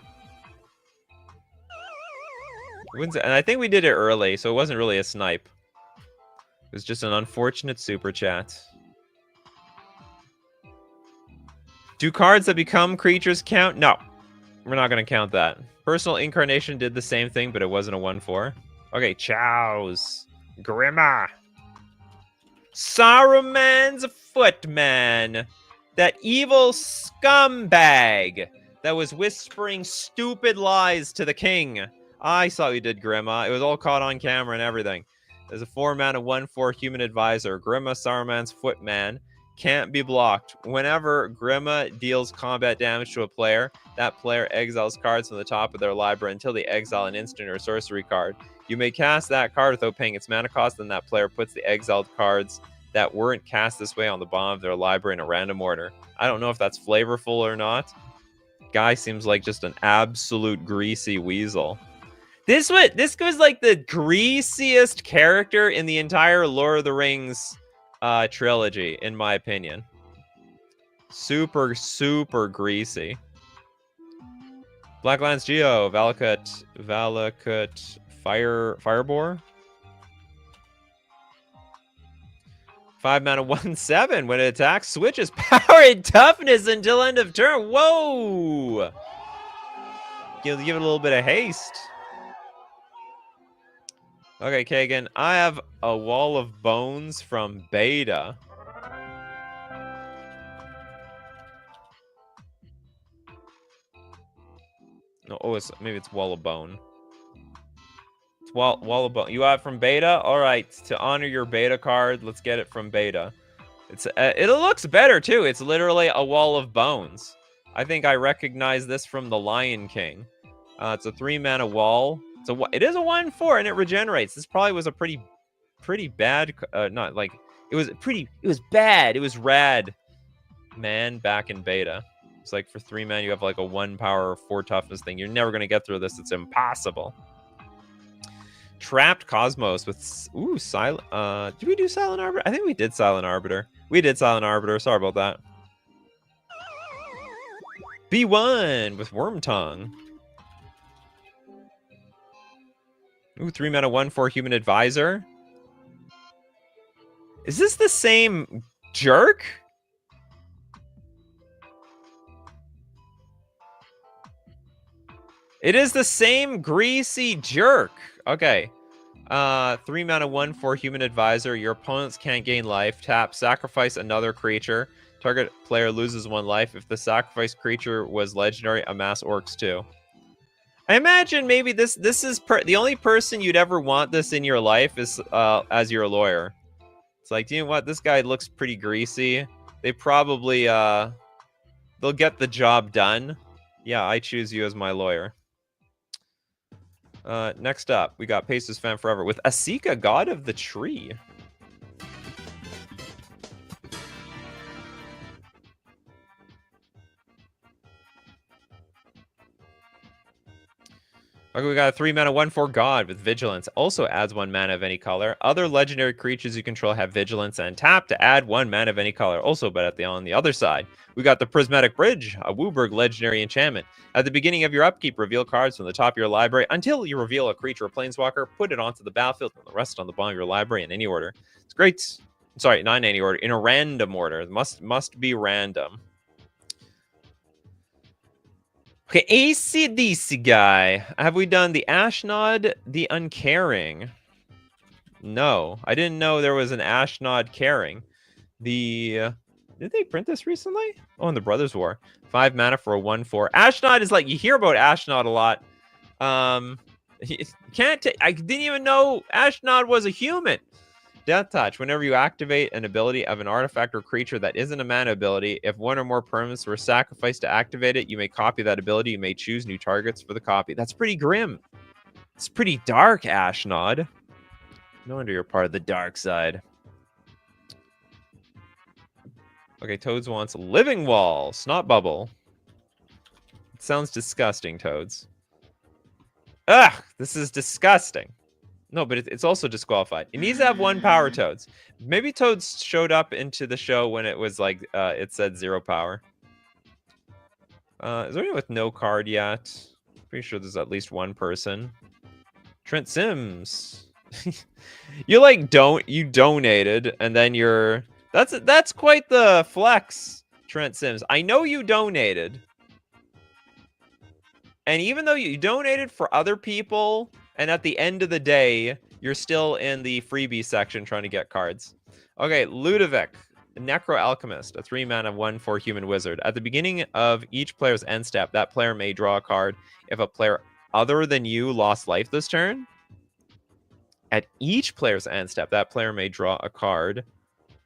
S1: And I think we did it early, so it wasn't really a snipe. It was just an unfortunate super chat. Do cards that become creatures count? No. We're not going to count that. Personal Incarnation did the same thing, but it wasn't a 1/4. Okay, Chows. Grima. Saruman's Footman. That evil scumbag that was whispering stupid lies to the king. I saw you did, Grima. It was all caught on camera and everything. There's a 4 mana 1/4 human advisor. Grima, Saruman's Footman. Can't be blocked. Whenever Grima deals combat damage to a player, that player exiles cards from the top of their library until they exile an instant or sorcery card. You may cast that card without paying its mana cost, then that player puts the exiled cards that weren't cast this way on the bottom of their library in a random order. I don't know if that's flavorful or not. Guy seems like just an absolute greasy weasel. This was like the greasiest character in the entire Lord of the Rings trilogy, in my opinion. Super, super greasy. Blacklands Geo, Valakut, Firebore. 5 mana 1/7. When it attacks, switches power and toughness until end of turn. Whoa! Give it a little bit of haste. Okay, Kagan, I have a Wall of Bones from Beta. No, oh, maybe it's Wall of Bone. It's Wall of Bone. You have it from Beta? All right, to honor your Beta card, let's get it from Beta. It looks better, too. It's literally a Wall of Bones. I think I recognize this from The Lion King. It's a 3 mana wall. It is a 1/4 and it regenerates. This probably was a pretty bad, not like, it was bad. It was rad, man, back in Beta. It's like for 3 mana, you have like a 1 power, 4 toughness thing. You're never going to get through this. It's impossible. Trapped Cosmos with, ooh, Silent, did we do Silent Arbiter? I think we did Silent Arbiter. We did Silent Arbiter. Sorry about that. B1 with Worm Tongue. Ooh, 3 mana 1/4 human advisor. Is this the same jerk? It is the same greasy jerk. Okay. 3 mana 1/4 human advisor. Your opponents can't gain life. Tap, sacrifice another creature. Target player loses 1 life. If the sacrificed creature was legendary, amass orcs too. I imagine maybe this is the only person you'd ever want this in your life is as your lawyer. It's like, you know what? This guy looks pretty greasy. They probably they'll get the job done. Yeah, I choose you as my lawyer. Next up, we got Pacers Fan Forever with Asika, God of the Tree. Okay, we got a 3 mana 1/4 God with Vigilance. Also adds 1 mana of any color. Other legendary creatures you control have Vigilance and tap to add 1 mana of any color. Also, but on the other side, we got the Prismatic Bridge, a Wooburg legendary enchantment. At the beginning of your upkeep, reveal cards from the top of your library until you reveal a creature or planeswalker. Put it onto the battlefield and the rest on the bottom of your library in any order. It's great. Sorry, not in any order. In a random order. It must be random. Okay, AC/DC guy. Have we done the Ashnod, the Uncaring? No, I didn't know there was an Ashnod Caring. Did they print this recently? Oh, in the Brothers War. 5 mana for a 1/4. Ashnod is like, you hear about Ashnod a lot. I didn't even know Ashnod was a human. Death Touch. Whenever you activate an ability of an artifact or creature that isn't a mana ability, if one or more permanents were sacrificed to activate it, you may copy that ability. You may choose new targets for the copy. That's pretty grim. It's pretty dark, Ashnod. No wonder you're part of the dark side. Okay, Toads wants Living Wall. Snot Bubble. It sounds disgusting, Toads. Ugh, this is disgusting. No, but it's also disqualified. It needs to have 1 power, Toads. Maybe Toads showed up into the show when it was like, it said 0 power. Is there anyone with no card yet? Pretty sure there's at least 1 person. Trent Sims. You donated and then you're... That's quite the flex, Trent Sims. I know you donated. And even though you donated for other people... And at the end of the day, you're still in the freebie section trying to get cards. Okay, Ludovic, Necro Alchemist, a 3 mana 1/4 human wizard. At the beginning of each player's end step, that player may draw a card if a player other than you lost life this turn. At each player's end step, that player may draw a card.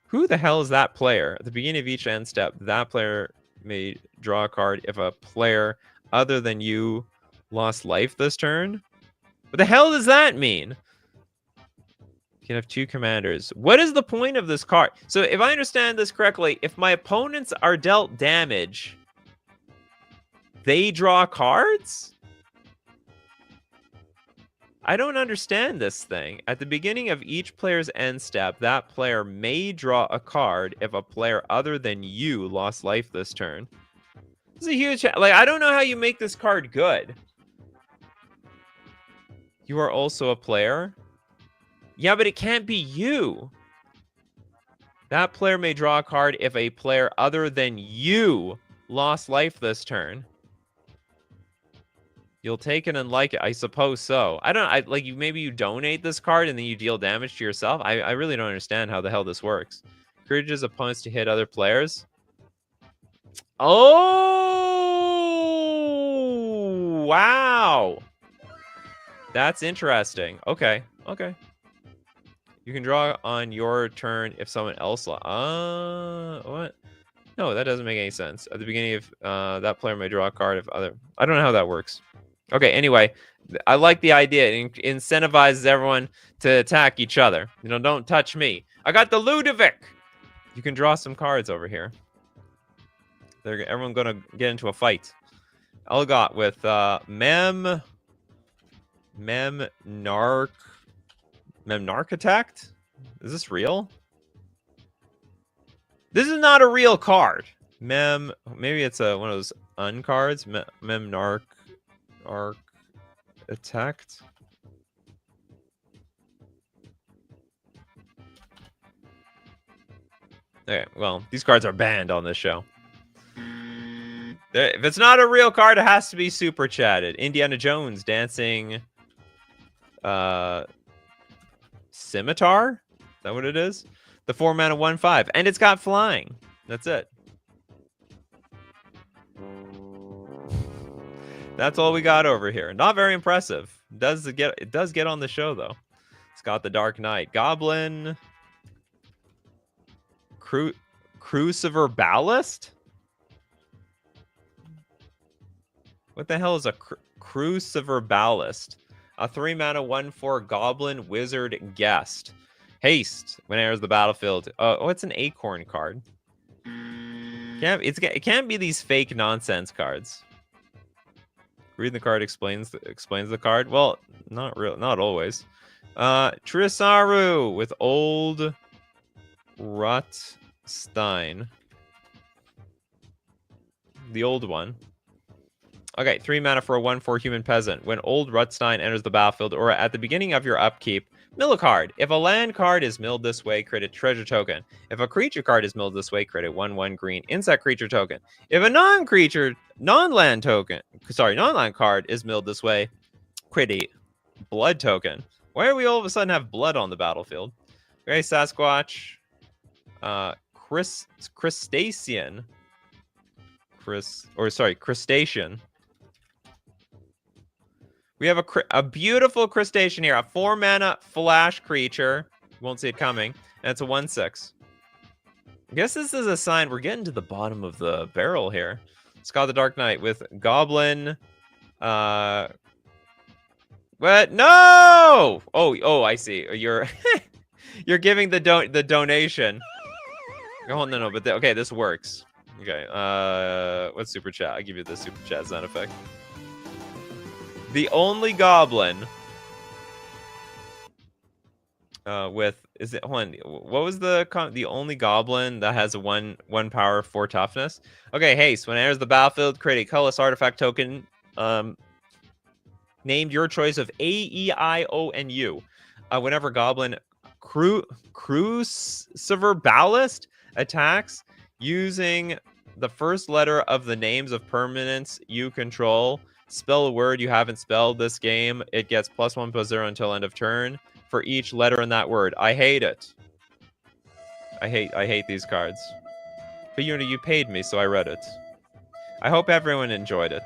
S1: Who the hell is that player? At the beginning of each end step, that player may draw a card if a player other than you lost life this turn. What the hell does that mean? You can have 2 commanders. What is the point of this card? So if I understand this correctly, if my opponents are dealt damage, they draw cards? I don't understand this thing. At the beginning of each player's end step, that player may draw a card if a player other than you lost life this turn. This is a huge... Like, I don't know how you make this card good. You are also a player? Yeah, but it can't be you. That player may draw a card if a player other than you lost life this turn. You'll take it and like it. I suppose so. Maybe you donate this card and then you deal damage to yourself. I really don't understand how the hell this works. Encourages opponents to hit other players. Oh, wow. That's interesting. Okay. You can draw on your turn if someone else... what? No, that doesn't make any sense. At the beginning of that player may draw a card if other... I don't know how that works. Okay, anyway, I like the idea. It incentivizes everyone to attack each other. You know, don't touch me. I got the Ludovic! You can draw some cards over here. Everyone's going to get into a fight. Elgot with Memnarchitect? Is this real? This is not a real card. Maybe it's one of those uncards. Memnarchitect. Okay, well, these cards are banned on this show. If it's not a real card, it has to be super chatted. Indiana Jones dancing... Scimitar? Is that what it is? The 4 mana 1/5. And it's got flying. That's it. That's all we got over here. Not very impressive. It does get on the show, though. It's got the Dark Knight. Goblin. Crucifer Ballast? What the hell is a Crucifer Ballast? A 3 mana 1/4 Goblin Wizard Guest. Haste when it enters the battlefield. Oh, it's an Acorn card. It can't be these fake nonsense cards. Reading the card explains the card. Well, not always. Trisaru with Old Rutstein. The old one. Okay, 3 mana for a 1/4 human peasant. When Old Rutstein enters the battlefield or at the beginning of your upkeep, mill a card. If a land card is milled this way, create a treasure token. If a creature card is milled this way, create a 1/1 green insect creature token. If a non-land card is milled this way, create a blood token. Why are we all of a sudden have blood on the battlefield? Okay, Sasquatch. Crustacean. Crustacean. We have a beautiful crustacean here, a 4 mana flash creature. You won't see it coming, and it's a 1/6. I guess this is a sign we're getting to the bottom of the barrel here. Scott the Dark Knight with Goblin. What? No! Oh, I see. You're you're giving the donation. Oh no, but okay, this works. Okay, what's super chat? I'll give you the super chat sound effect. The only goblin what was the only goblin that has a one power 4 toughness? Okay, haste. When it enters the battlefield, create a colorless artifact token named your choice of A, E, I, O, and U. Whenever goblin Crucifer Ballast attacks using the first letter of the names of permanents you control, spell a word you haven't spelled this game, it gets +1/+0 until end of turn for each letter in that word. I hate it. I hate these cards. But you paid me, so I read it. I hope everyone enjoyed it.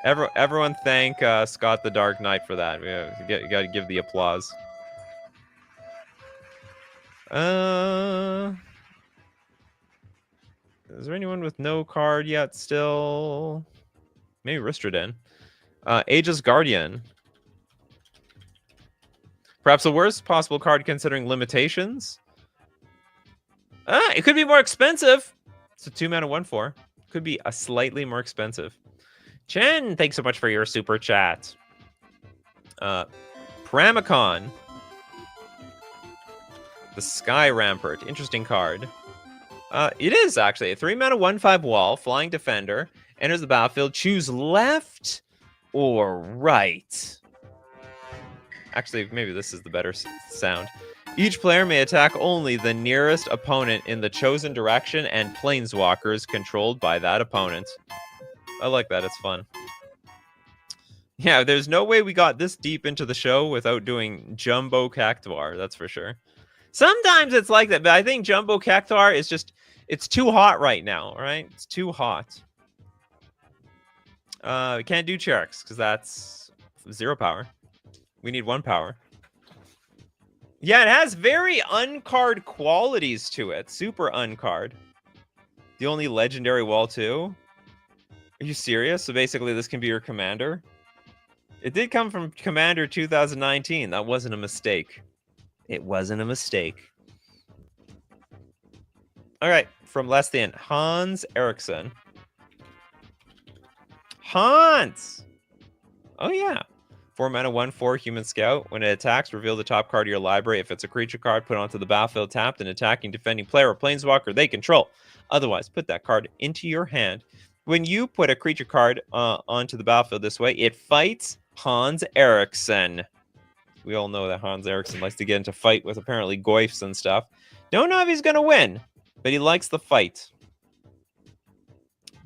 S1: Everyone thank Scott the Dark Knight for that. You gotta give the applause. Is there anyone with no card yet still? Maybe Risterden. Aegis Guardian. Perhaps the worst possible card considering limitations. It could be more expensive. It's a 2 mana 1/4. Could be a slightly more expensive. Chen, thanks so much for your super chat. Paramacon. The Sky Rampart. Interesting card. It is actually a 3 mana 1/5 wall, flying defender. Enters the battlefield. Choose left or right. Actually, maybe this is the better sound. Each player may attack only the nearest opponent in the chosen direction and planeswalkers controlled by that opponent. I like that. It's fun. Yeah, there's no way we got this deep into the show without doing Jumbo Cactuar. That's for sure. Sometimes it's like that, but I think Jumbo Cactuar is just... It's too hot right now, right? It's too hot. We can't do Cheriks because that's 0 power. We need 1 power. Yeah, it has very uncard qualities to it. Super uncard. The only legendary wall too? Are you serious? So basically this can be your commander? It did come from Commander 2019. That wasn't a mistake. It wasn't a mistake. All right, from less than Hans Eriksson. Hans! Oh yeah. 4 mana 1/4 human scout. When it attacks, reveal the top card of your library. If it's a creature card, put it onto the battlefield tapped. An attacking defending player or planeswalker they control. Otherwise, put that card into your hand. When you put a creature card onto the battlefield this way, it fights Hans Eriksson. We all know that Hans Eriksson likes to get into fight with apparently Goyfs and stuff. Don't know if he's going to win, but he likes the fight.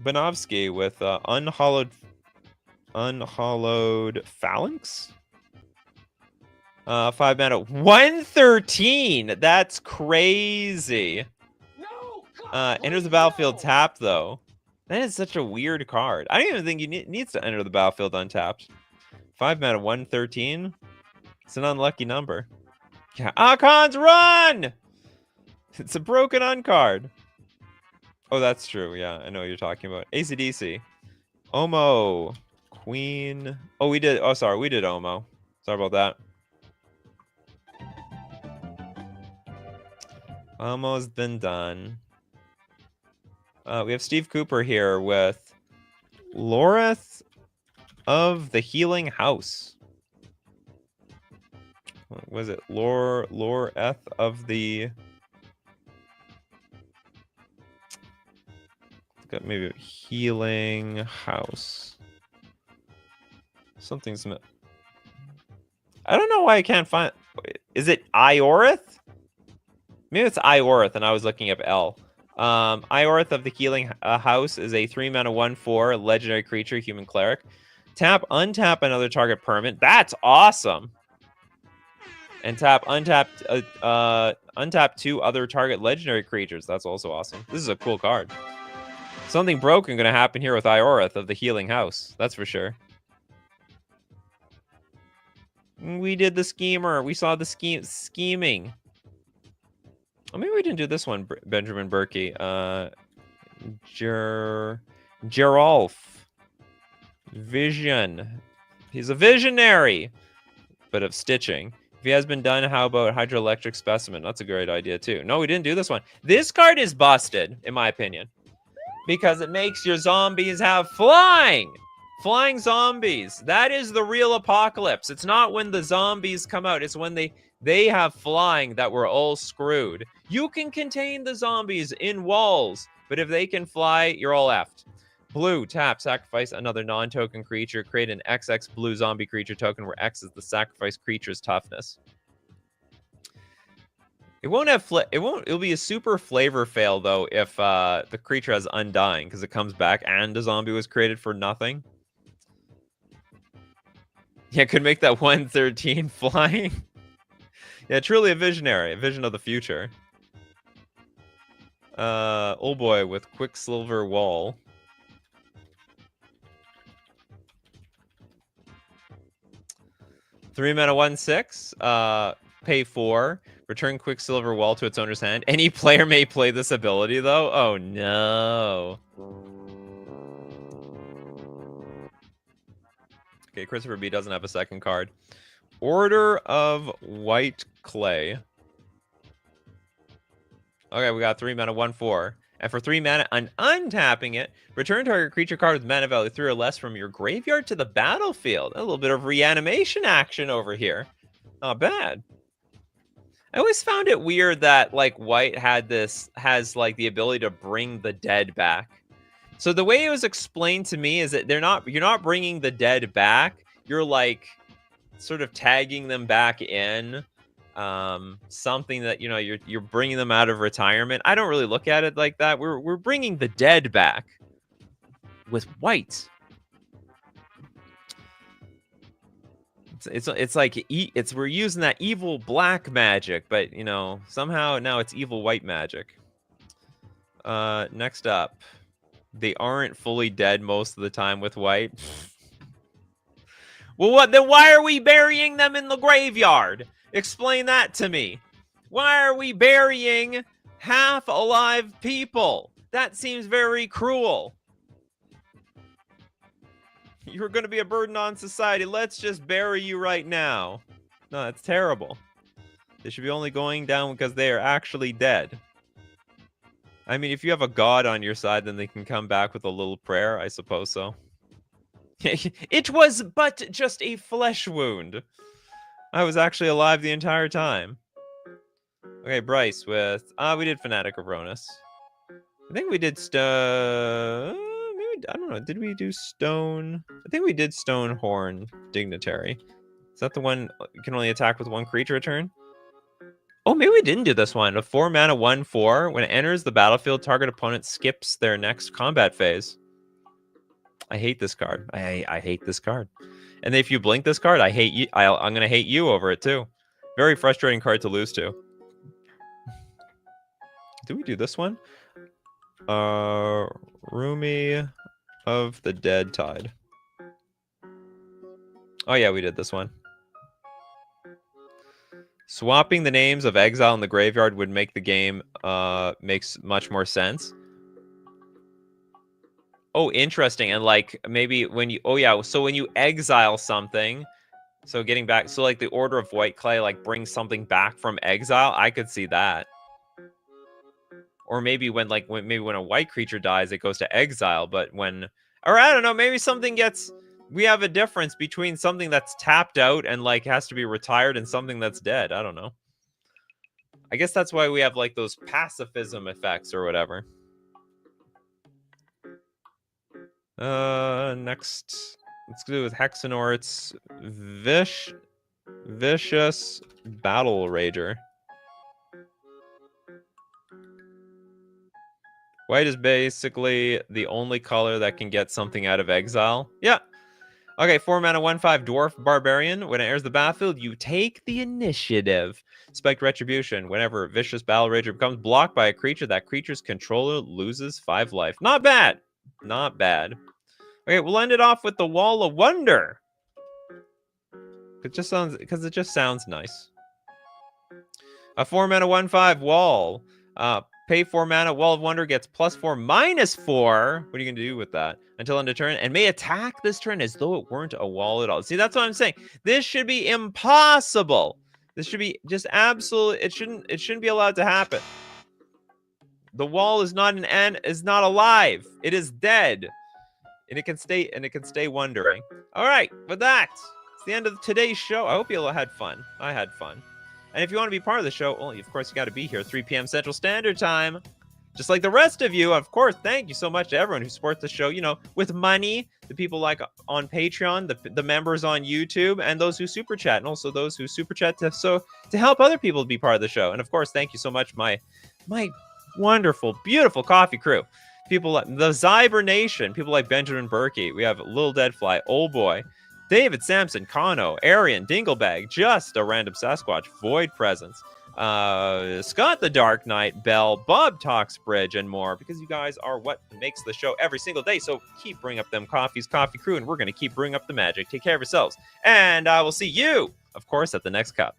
S1: Banovsky with Unhallowed Phalanx. 5 mana 113. That's crazy. Enters the battlefield tapped though. That is such a weird card. I don't even think he needs to enter the battlefield untapped. 5 mana 113. It's an unlucky number. Yeah, Akon's run. It's a broken uncard. Oh, that's true. Yeah, I know what you're talking about. AC/DC. Omo. Queen. Oh, we did. Oh, sorry. We did Omo. Sorry about that. Omo's been done. We have Steve Cooper here with Loreth of the Healing House. What was it? Loreth of the... Got maybe Healing House. Something's... I don't know why I can't find... Is it Iorith? Maybe it's Iorith, and I was looking up L. Iorith of the Healing House is a 3-mana 1/4 legendary creature, human cleric. Tap, untap another target permanent. That's awesome. And tap, untap 2 other target legendary creatures. That's also awesome. This is a cool card. Something broken going to happen here with Iorith of the Healing House. That's for sure. We did the schemer. We saw the scheming. Oh, maybe we didn't do this one, Benjamin Berkey. Geralf. Vision. He's a visionary, but of stitching. If he has been done, how about Hydroelectric Specimen? That's a great idea, too. No, we didn't do this one. This card is busted, in my opinion, because it makes your zombies have flying. Flying zombies. That is the real apocalypse. It's not when the zombies come out. It's when they have flying that we're all screwed. You can contain the zombies in walls, but if they can fly, you're all effed. Blue, tap, sacrifice another non-token creature. Create an XX blue zombie creature token where X is the sacrificed creature's toughness. It won't have it'll be a super flavor fail though if the creature has undying because it comes back and a zombie was created for nothing. Yeah, could make that 113 flying. Yeah, truly a visionary, a vision of the future. Old boy with Quicksilver Wall. Three mana 1/6. Pay 4. Return Quicksilver Wall to its owner's hand. Any player may play this ability though. Oh no. Okay, Christopher B doesn't have a second card. Order of White Clay. Okay, we got 3 mana 1/4. And for 3 mana, untapping it, return target creature card with mana value 3 or less from your graveyard to the battlefield. A little bit of reanimation action over here. Not bad. I always found it weird that like white has like the ability to bring the dead back. So the way it was explained to me is that you're not bringing the dead back. You're like sort of tagging them back in. Something that you're bringing them out of retirement. I don't really look at it like that. We're bringing the dead back with white. It's like we're using that evil black magic, but somehow now it's evil white magic. Next up, they aren't fully dead most of the time with white. Well, what then? Why are we burying them in the graveyard? Explain that to me. Why are we burying half alive people? That seems very cruel. You're going to be a burden on society. Let's just bury you right now. No, that's terrible. They should be only going down because they are actually dead. I mean, if you have a god on your side, then they can come back with a little prayer. I suppose so. It was but just a flesh wound. I was actually alive the entire time. Okay, Bryce with... we did Fanatic of Ronus. I think we did maybe, I don't know. Did we do Stone? I think we did Stonehorn Dignitary. Is that the one you can only attack with one creature a turn? Oh, maybe we didn't do this one. A 4 mana 1/4. When it enters the battlefield, target opponent skips their next combat phase. I hate this card. I hate this card. And if you blink this card, I hate you. I'm going to hate you over it too. Very frustrating card to lose to. Did we do this one? Rumi of the Dead Tide. Oh yeah, we did this one. Swapping the names of exile in the graveyard would make the game makes much more sense. Oh, interesting. And like maybe when you so when you exile something, so getting back, so like the Order of White Clay like brings something back from exile, I could see that. Or maybe when a white creature dies, it goes to exile, but or I don't know, maybe something gets we have a difference between something that's tapped out and like has to be retired and something that's dead. I don't know. I guess that's why we have like those pacifism effects or whatever. Next, let's do with Hexenort's Vicious Battle Rager. White is basically the only color that can get something out of exile. Yeah. Okay, 4 mana, 1/5 Dwarf Barbarian. When it enters the battlefield, you take the initiative. Spiked Retribution. Whenever Vicious Battle Rager becomes blocked by a creature, that creature's controller loses 5 life. Not bad. Not bad. Okay, we'll end it off with the Wall of Wonder. It just sounds nice. A 4 mana 1/5 wall. Pay 4 mana. Wall of Wonder gets +4, -4. What are you gonna do with that? Until end of turn, and may attack this turn as though it weren't a wall at all. See, that's what I'm saying. This should be impossible. This should be just absolute. It shouldn't be allowed to happen. The wall is not not alive. It is dead. And it can stay wondering. All right, with that, it's the end of today's show. I hope you all had fun. I had fun. And if you want to be part of the show, well, of course, you got to be here 3 p.m. Central Standard Time. Just like the rest of you, of course. Thank you so much to everyone who supports the show, you know, with money, the people like on Patreon, the members on YouTube, and those who super chat, and also those who super chat to help other people be part of the show. And of course, thank you so much, my wonderful, beautiful coffee crew. People like the Zyber Nation, people like Benjamin Berkey. We have Lil Deadfly, Old Boy, David Sampson, Kano, Arian, Dinglebag, Just a Random Sasquatch, Void Presence, Scott the Dark Knight, Bell, Bob Talks Bridge, and more, because you guys are what makes the show every single day. So keep bringing up them coffees, coffee crew, and we're going to keep bringing up the magic. Take care of yourselves. And I will see you, of course, at the next cup.